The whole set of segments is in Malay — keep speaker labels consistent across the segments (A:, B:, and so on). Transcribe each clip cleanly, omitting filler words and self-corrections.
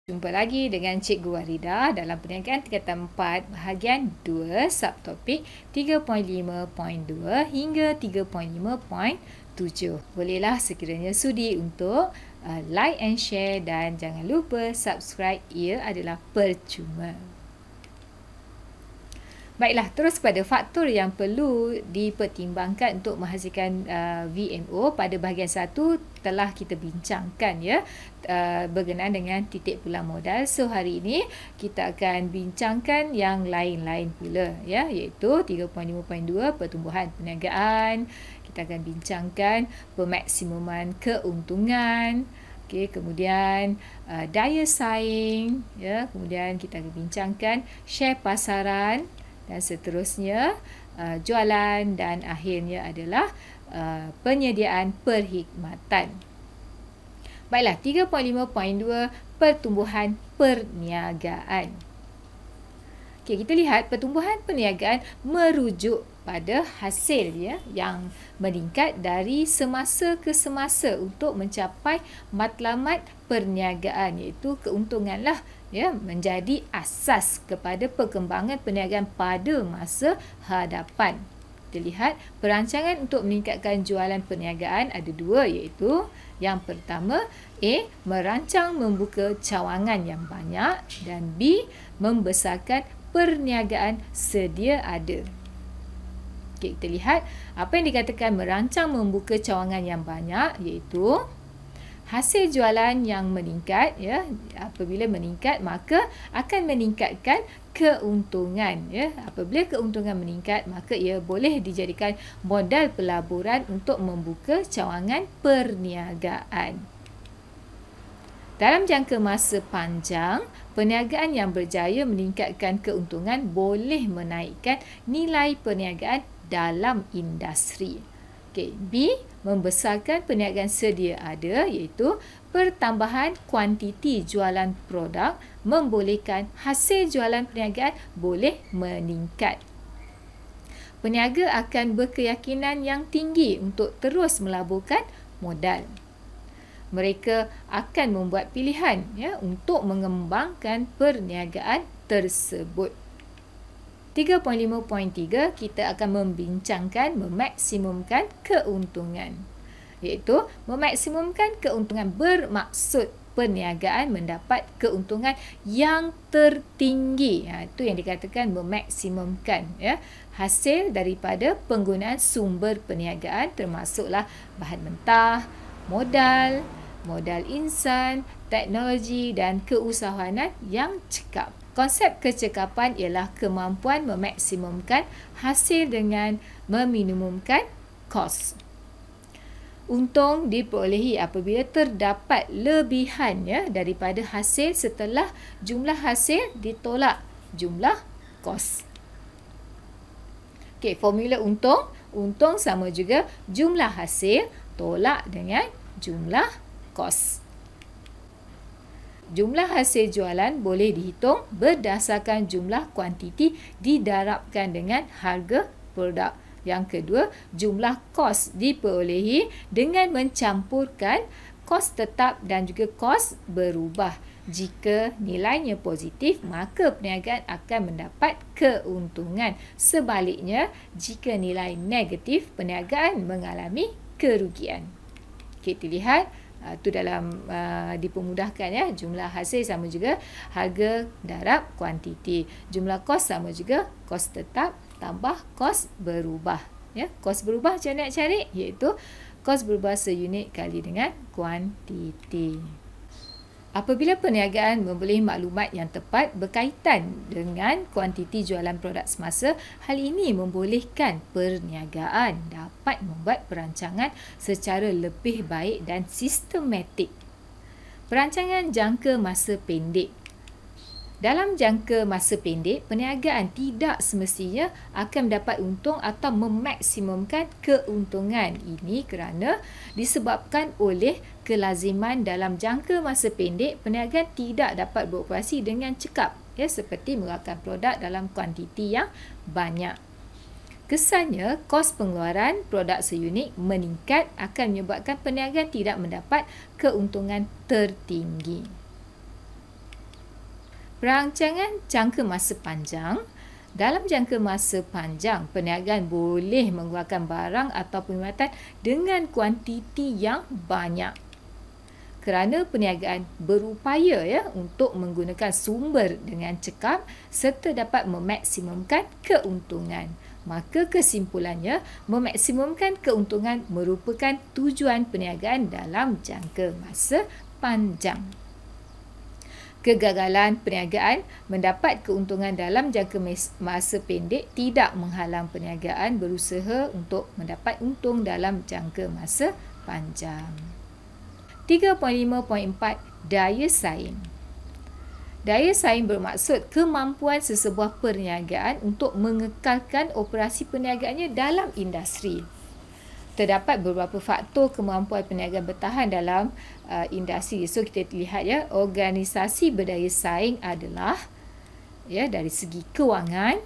A: Jumpa lagi dengan Cikgu Warida dalam perniagaan tingkatan 4 bahagian 2 subtopik 3.5.2 hingga 3.5.7. Bolehlah sekiranya sudi untuk like and share dan jangan lupa subscribe, ia adalah percuma. Baiklah, terus pada faktor yang perlu dipertimbangkan untuk menghasilkan VMO pada bahagian 1 telah kita bincangkan ya, berkenaan dengan titik pulang modal. So hari ini kita akan bincangkan yang lain-lain pula ya, iaitu 3.5.2 pertumbuhan perniagaan. Kita akan bincangkan pemaksimuman keuntungan. Okey, kemudian daya saing ya, kemudian kita akan bincangkan share pasaran dan seterusnya jualan, dan akhirnya adalah penyediaan perkhidmatan. Baiklah, 3.5.2 pertumbuhan perniagaan. Okey, kita lihat pertumbuhan perniagaan merujuk pada hasil ya yang meningkat dari semasa ke semasa untuk mencapai matlamat perniagaan, iaitu keuntunganlah ya, menjadi asas kepada perkembangan perniagaan pada masa hadapan. Kita lihat perancangan untuk meningkatkan jualan perniagaan ada dua, iaitu yang pertama A. Merancang membuka cawangan yang banyak, dan B. Membesarkan perniagaan sedia ada. Okay, kita lihat apa yang dikatakan merancang membuka cawangan yang banyak, iaitu hasil jualan yang meningkat ya, apabila meningkat maka akan meningkatkan keuntungan ya. Apabila keuntungan meningkat maka ia boleh dijadikan modal pelaburan untuk membuka cawangan perniagaan. Dalam jangka masa panjang, perniagaan yang berjaya meningkatkan keuntungan boleh menaikkan nilai perniagaan dalam industri. Okay. B. Membesarkan perniagaan sedia ada, iaitu pertambahan kuantiti jualan produk membolehkan hasil jualan perniagaan boleh meningkat. Peniaga akan berkeyakinan yang tinggi untuk terus melaburkan modal. Mereka akan membuat pilihan ya untuk mengembangkan perniagaan tersebut. 3.5.3 kita akan membincangkan memaksimumkan keuntungan, iaitu memaksimumkan keuntungan bermaksud perniagaan mendapat keuntungan yang tertinggi. Itu yang dikatakan memaksimumkan ya, hasil daripada penggunaan sumber perniagaan termasuklah bahan mentah, modal insan, teknologi dan keusahawanan yang cekap. Konsep kecekapan ialah kemampuan memaksimumkan hasil dengan meminimumkan kos. Untung diperolehi apabila terdapat lebihan ya daripada hasil setelah jumlah hasil ditolak jumlah kos. Okey, formula untung. Untung sama juga jumlah hasil tolak dengan jumlah kos. Jumlah hasil jualan boleh dihitung berdasarkan jumlah kuantiti didarabkan dengan harga produk. Yang kedua, jumlah kos diperolehi dengan mencampurkan kos tetap dan juga kos berubah. Jika nilainya positif, maka perniagaan akan mendapat keuntungan. Sebaliknya, jika nilai negatif, perniagaan mengalami kerugian. Kita lihat itu dalam dipermudahkan ya, jumlah hasil sama juga harga darab kuantiti, jumlah kos sama juga kos tetap tambah kos berubah ya. Kos berubah macam mana nak cari, iaitu kos berubah seunit kali dengan kuantiti. Apabila perniagaan memperoleh maklumat yang tepat berkaitan dengan kuantiti jualan produk semasa, hal ini membolehkan perniagaan dapat membuat perancangan secara lebih baik dan sistematik. Perancangan jangka masa pendek. Dalam jangka masa pendek, perniagaan tidak semestinya akan mendapat untung atau memaksimumkan keuntungan. Ini kerana disebabkan oleh kelaziman dalam jangka masa pendek, perniagaan tidak dapat beroperasi dengan cekap, ya, seperti mengeluarkan produk dalam kuantiti yang banyak. Kesannya, kos pengeluaran produk seunit meningkat akan menyebabkan perniagaan tidak mendapat keuntungan tertinggi. Perancangan jangka masa panjang. Dalam jangka masa panjang, perniagaan boleh mengeluarkan barang atau perkhidmatan dengan kuantiti yang banyak. Kerana perniagaan berupaya untuk menggunakan sumber dengan cekap serta dapat memaksimumkan keuntungan. Maka kesimpulannya, memaksimumkan keuntungan merupakan tujuan perniagaan dalam jangka masa panjang. Kegagalan perniagaan mendapat keuntungan dalam jangka masa pendek tidak menghalang perniagaan berusaha untuk mendapat untung dalam jangka masa panjang. 3.5.4 Daya saing. Daya saing bermaksud kemampuan sesebuah perniagaan untuk mengekalkan operasi perniagaannya dalam industri. Terdapat beberapa faktor kemampuan perniagaan bertahan dalam industri. So kita lihat organisasi berdaya saing adalah dari segi kewangan,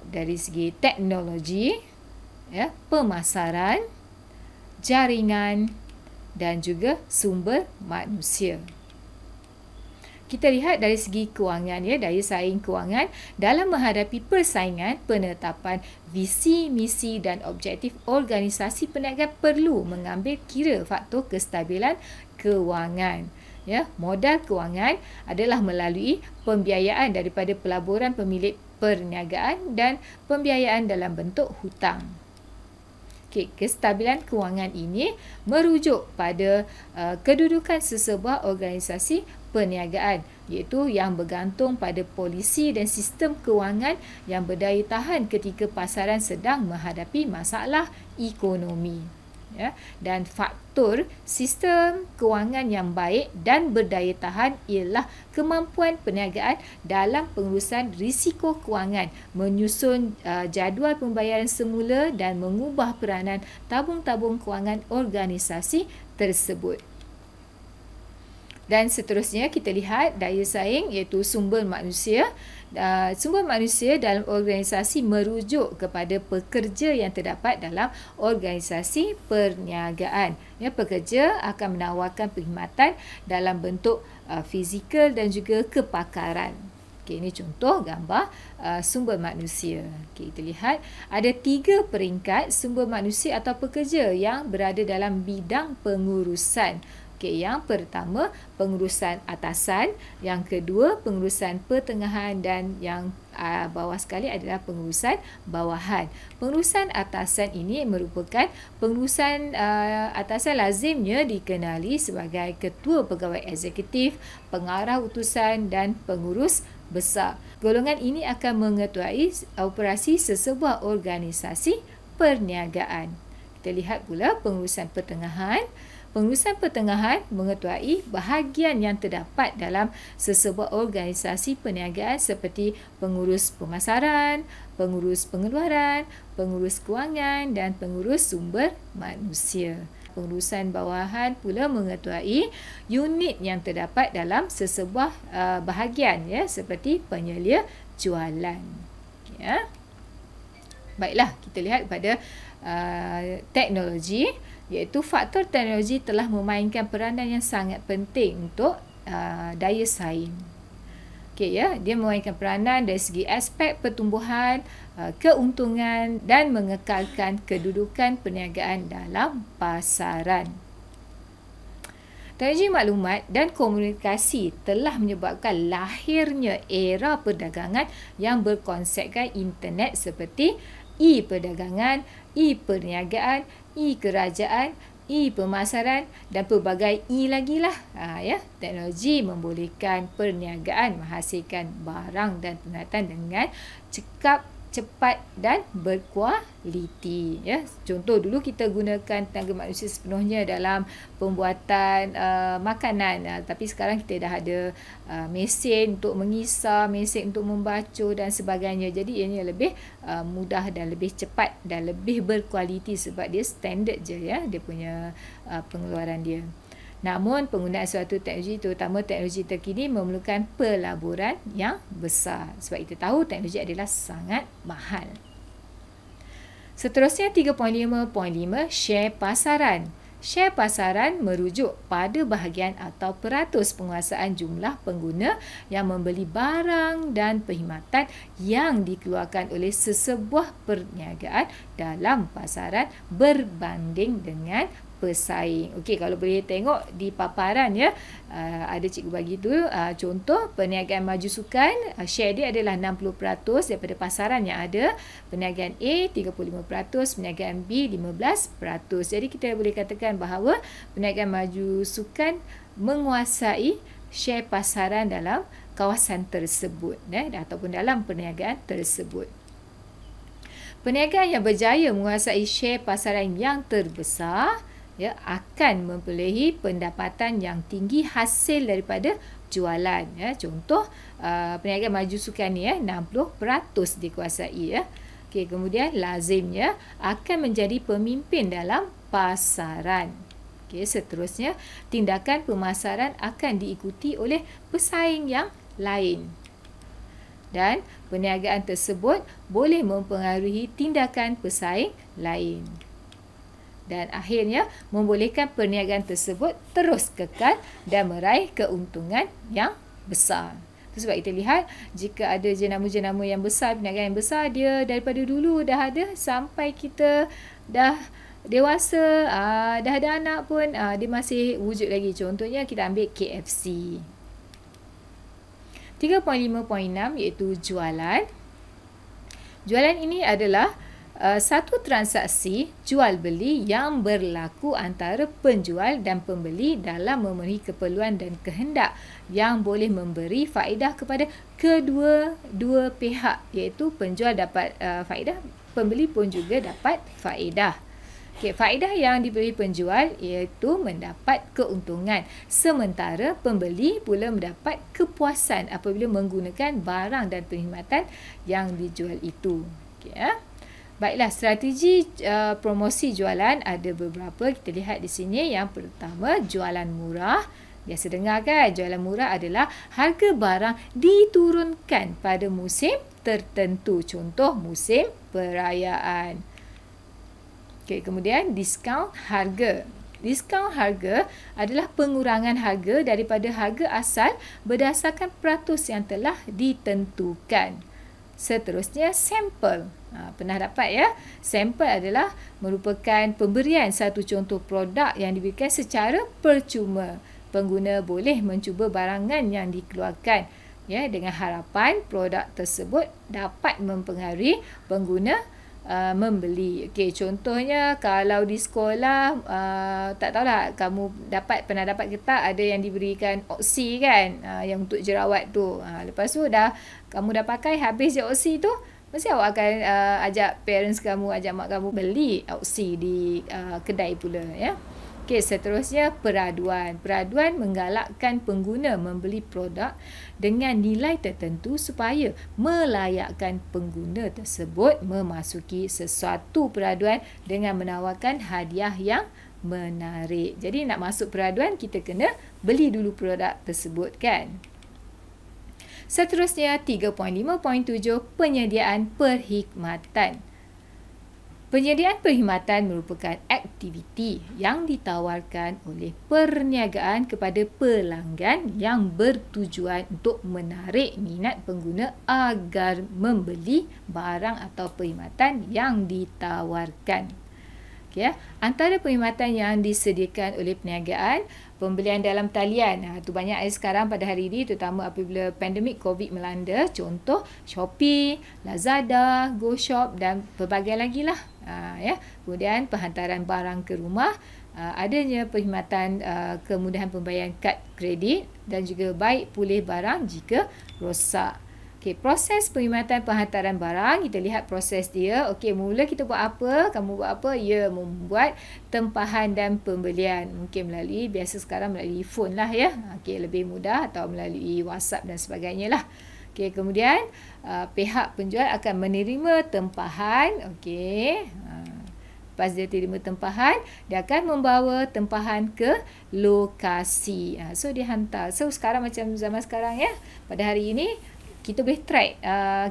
A: dari segi teknologi, pemasaran, jaringan dan juga sumber manusia. Kita lihat dari segi kewangan, daya saing kewangan dalam menghadapi persaingan, penetapan visi, misi dan objektif organisasi perniagaan perlu mengambil kira faktor kestabilan kewangan. Modal kewangan adalah melalui pembiayaan daripada pelaburan pemilik perniagaan dan pembiayaan dalam bentuk hutang. Kestabilan kewangan ini merujuk pada kedudukan sesebuah organisasi perniagaan, iaitu yang bergantung pada polisi dan sistem kewangan yang berdaya tahan ketika pasaran sedang menghadapi masalah ekonomi. Dan faktor sistem kewangan yang baik dan berdaya tahan ialah kemampuan perniagaan dalam pengurusan risiko kewangan, menyusun jadual pembayaran semula dan mengubah peranan tabung-tabung kewangan organisasi tersebut. Dan seterusnya kita lihat daya saing iaitu sumber manusia. Sumber manusia dalam organisasi merujuk kepada pekerja yang terdapat dalam organisasi perniagaan. Pekerja akan menawarkan perkhidmatan dalam bentuk fizikal dan juga kepakaran. Ini contoh gambar sumber manusia. Kita lihat ada 3 peringkat sumber manusia atau pekerja yang berada dalam bidang pengurusan. Yang pertama, pengurusan atasan. Yang kedua, pengurusan pertengahan. Dan yang bawah sekali adalah pengurusan bawahan. Pengurusan atasan ini merupakan pengurusan atasan lazimnya dikenali sebagai ketua pegawai eksekutif, pengarah utusan dan pengurus besar. Golongan ini akan mengetuai operasi sesebuah organisasi perniagaan. Kita lihat pula pengurusan pertengahan. Pengurusan pertengahan mengetuai bahagian yang terdapat dalam sesebuah organisasi perniagaan seperti pengurus pemasaran, pengurus pengeluaran, pengurus kewangan dan pengurus sumber manusia. Pengurusan bawahan pula mengetuai unit yang terdapat dalam sesebuah bahagian seperti penyelia jualan. Baiklah, kita lihat pada teknologi, iaitu faktor teknologi telah memainkan peranan yang sangat penting untuk daya saing. Dia memainkan peranan dari segi aspek pertumbuhan, keuntungan dan mengekalkan kedudukan perniagaan dalam pasaran. Teknologi maklumat dan komunikasi telah menyebabkan lahirnya era perdagangan yang berkonsepkan internet seperti e-perdagangan, e-perniagaan, e-kerajaan, e-pemasaran dan pelbagai lagi lah. Teknologi membolehkan perniagaan menghasilkan barang dan perkhidmatan dengan cepat dan berkualiti. Contoh, dulu kita gunakan tenaga manusia sepenuhnya dalam pembuatan makanan, tapi sekarang kita dah ada mesin untuk mengisar, mesin untuk membaca dan sebagainya. Jadi ini lebih mudah dan lebih cepat dan lebih berkualiti sebab dia standard je dia punya pengeluaran dia. Namun penggunaan suatu teknologi, terutama teknologi terkini, memerlukan pelaburan yang besar. Sebab kita tahu teknologi adalah sangat mahal. Seterusnya 3.5.5 share pasaran. Share pasaran merujuk pada bahagian atau peratus penguasaan jumlah pengguna yang membeli barang dan perkhidmatan yang dikeluarkan oleh sesebuah perniagaan dalam pasaran berbanding dengan pesaing. Okey, kalau boleh tengok di paparan ya, ada cikgu bagi tu contoh perniagaan maju sukan, share dia adalah 60% daripada pasaran yang ada. Perniagaan A 35%, perniagaan B 15%. Jadi kita boleh katakan bahawa perniagaan maju sukan menguasai share pasaran dalam kawasan tersebut ataupun dalam perniagaan tersebut. Perniagaan yang berjaya menguasai share pasaran yang terbesar akan memperolehi pendapatan yang tinggi hasil daripada jualan. Contoh perniagaan maju sukan ni 60% dikuasai. Okey, kemudian lazimnya akan menjadi pemimpin dalam pasaran. Okey, seterusnya tindakan pemasaran akan diikuti oleh pesaing yang lain. Dan perniagaan tersebut boleh mempengaruhi tindakan pesaing lain. Dan akhirnya membolehkan perniagaan tersebut terus kekal dan meraih keuntungan yang besar. Itu sebab kita lihat jika ada jenama-jenama yang besar, perniagaan yang besar, dia daripada dulu dah ada sampai kita dah dewasa, dah ada anak pun dia masih wujud lagi. Contohnya kita ambil KFC. 3.5.6 iaitu jualan. Jualan ini adalah satu transaksi jual beli yang berlaku antara penjual dan pembeli dalam memenuhi keperluan dan kehendak yang boleh memberi faedah kepada kedua-dua pihak, iaitu penjual dapat faedah, pembeli pun juga dapat faedah. Okay, faedah yang diberi penjual iaitu mendapat keuntungan, sementara pembeli pula mendapat kepuasan apabila menggunakan barang dan perkhidmatan yang dijual itu. Okay, Baiklah, strategi promosi jualan ada beberapa. Kita lihat di sini. Yang pertama, jualan murah. Biasa dengar kan, jualan murah adalah harga barang diturunkan pada musim tertentu. Contoh, musim perayaan. Okey, kemudian diskaun harga. Diskaun harga adalah pengurangan harga daripada harga asal berdasarkan peratus yang telah ditentukan. Seterusnya, sampel. Pernah dapat ya? Sampel adalah merupakan pemberian satu contoh produk yang diberikan secara percuma. Pengguna boleh mencuba barangan yang dikeluarkan dengan harapan produk tersebut dapat mempengaruhi pengguna membeli. Okey, contohnya kalau di sekolah tak tahulah kamu pernah dapat ke tak, ada yang diberikan Oxy kan, yang untuk jerawat tu. Lepas tu kamu dah pakai habis je Oxy tu, mesti awak akan ajak parents kamu, ajak mak kamu beli Oxy di kedai pula ya. Okey, seterusnya peraduan. Peraduan menggalakkan pengguna membeli produk dengan nilai tertentu supaya melayakkan pengguna tersebut memasuki sesuatu peraduan dengan menawarkan hadiah yang menarik. Jadi nak masuk peraduan, kita kena beli dulu produk tersebut kan. Seterusnya 3.5.7 penyediaan perkhidmatan. Penyediaan perkhidmatan merupakan aktiviti yang ditawarkan oleh perniagaan kepada pelanggan yang bertujuan untuk menarik minat pengguna agar membeli barang atau perkhidmatan yang ditawarkan. Okay, antara perkhidmatan yang disediakan oleh perniagaan, pembelian dalam talian. Itu banyak sekarang pada hari ini, terutama apabila pandemik COVID melanda. Contoh Shopee, Lazada, GoShop dan pelbagai lagi lah. Kemudian penghantaran barang ke rumah, adanya perkhidmatan kemudahan pembayaran kad kredit dan juga baik pulih barang jika rosak. Okey, proses perkhidmatan penghantaran barang, kita lihat proses dia. Okey, mula kita buat apa? Kamu buat apa? Ya, membuat tempahan dan pembelian. Mungkin biasa sekarang melalui phone lah ya. Okey, lebih mudah, atau melalui WhatsApp dan sebagainya lah. Okey, kemudian pihak penjual akan menerima tempahan. Okey. Lepas dia terima tempahan, dia akan membawa tempahan ke lokasi. So dia hantar. So sekarang macam zaman sekarang ya. Pada hari ini kita boleh track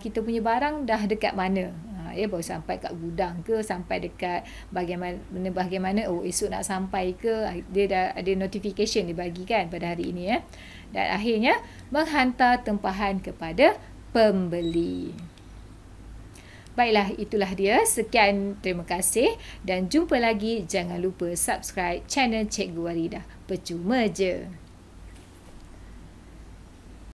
A: kita punya barang dah dekat mana. Ya, baru sampai kat gudang ke, sampai dekat bagaimana esok nak sampai ke, dia dah ada notification dibagi kan pada hari ini ya. Dan akhirnya menghantar tempahan kepada pembeli. Baiklah, itulah dia. Sekian, terima kasih dan jumpa lagi. Jangan lupa subscribe channel Cikgu Warida. Percuma je.